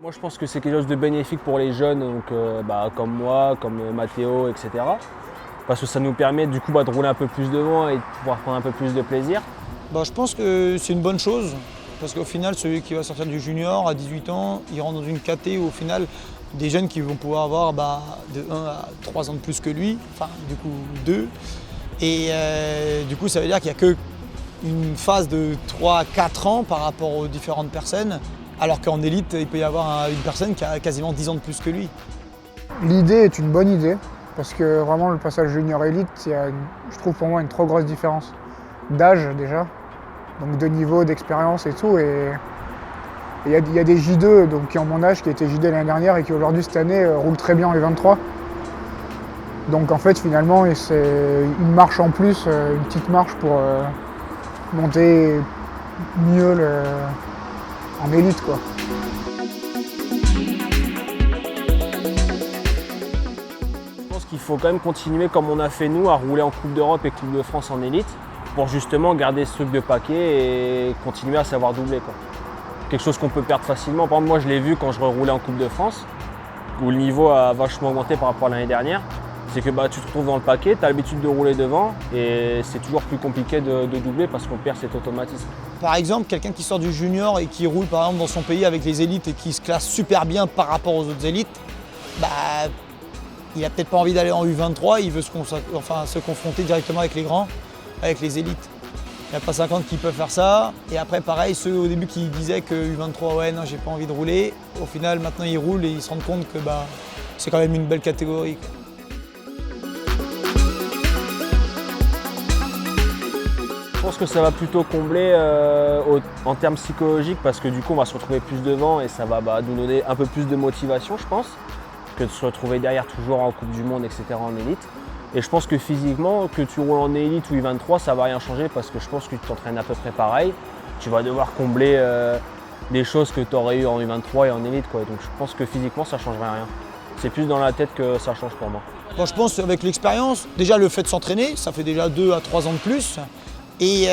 Moi, je pense que c'est quelque chose de bénéfique pour les jeunes, donc, comme moi, comme Matteo, etc. Parce que ça nous permet du coup de rouler un peu plus devant et de pouvoir prendre un peu plus de plaisir. Je pense que c'est une bonne chose, parce qu'au final, celui qui va sortir du junior à 18 ans, il rentre dans une caté où au final, des jeunes qui vont pouvoir avoir de 1 à 3 ans de plus que lui, enfin du coup 2. Et du coup, ça veut dire qu'il n'y a qu'une phase de 3 à 4 ans par rapport aux différentes personnes, alors qu'en élite, il peut y avoir une personne qui a quasiment 10 ans de plus que lui. L'idée est une bonne idée, parce que vraiment le passage junior-élite, je trouve pour moi une trop grosse différence d'âge déjà, donc de niveau, d'expérience et tout. Et il y a des J2 donc, qui ont mon âge, qui étaient J2 l'année dernière et qui aujourd'hui cette année roulent très bien en U23. Donc en fait finalement c'est une marche en plus, une petite marche pour monter mieux en élite, quoi. Je pense qu'il faut quand même continuer comme on a fait nous à rouler en Coupe d'Europe et Coupe de France en élite pour justement garder ce truc de paquet et continuer à savoir doubler, quoi. Quelque chose qu'on peut perdre facilement. Par exemple, moi je l'ai vu quand je reroulais en Coupe de France, où le niveau a vachement augmenté par rapport à l'année dernière. C'est que tu te retrouves dans le paquet, tu as l'habitude de rouler devant et c'est toujours plus compliqué de doubler parce qu'on perd cet automatisme. Par exemple, quelqu'un qui sort du junior et qui roule par exemple dans son pays avec les élites et qui se classe super bien par rapport aux autres élites, il n'a peut-être pas envie d'aller en U23, il veut se confronter directement avec les grands, avec les élites. Il n'y a pas 50 qui peuvent faire ça. Et après, pareil, ceux au début qui disaient que U23, ouais, non, j'ai pas envie de rouler, au final, maintenant ils roulent et ils se rendent compte que c'est quand même une belle catégorie, quoi. Je pense que ça va plutôt combler en termes psychologiques parce que du coup on va se retrouver plus devant et ça va nous donner un peu plus de motivation, je pense, que de se retrouver derrière toujours en Coupe du Monde, etc. en élite. Et je pense que physiquement, que tu roules en élite ou U23, ça va rien changer parce que je pense que tu t'entraînes à peu près pareil. Tu vas devoir combler des choses que tu aurais eu en U23 et en élite, quoi. Donc je pense que physiquement ça ne changerait rien. C'est plus dans la tête que ça change pour moi. Je pense qu'avec l'expérience, déjà le fait de s'entraîner, ça fait déjà 2 à 3 ans de plus. Et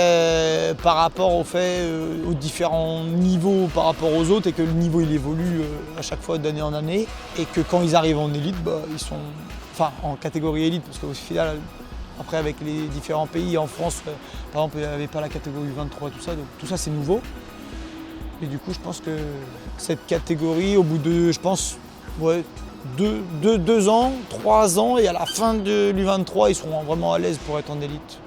par rapport au fait, aux différents niveaux par rapport aux autres, et que le niveau il évolue à chaque fois d'année en année, et que quand ils arrivent en élite, ils sont en catégorie élite, parce qu'au final, après avec les différents pays, en France, par exemple, il n'y avait pas la catégorie 23 et tout ça, donc tout ça c'est nouveau. Et du coup, je pense que cette catégorie, au bout de, je pense, 2 ans, 3 ans, et à la fin de l'U23, ils seront vraiment à l'aise pour être en élite.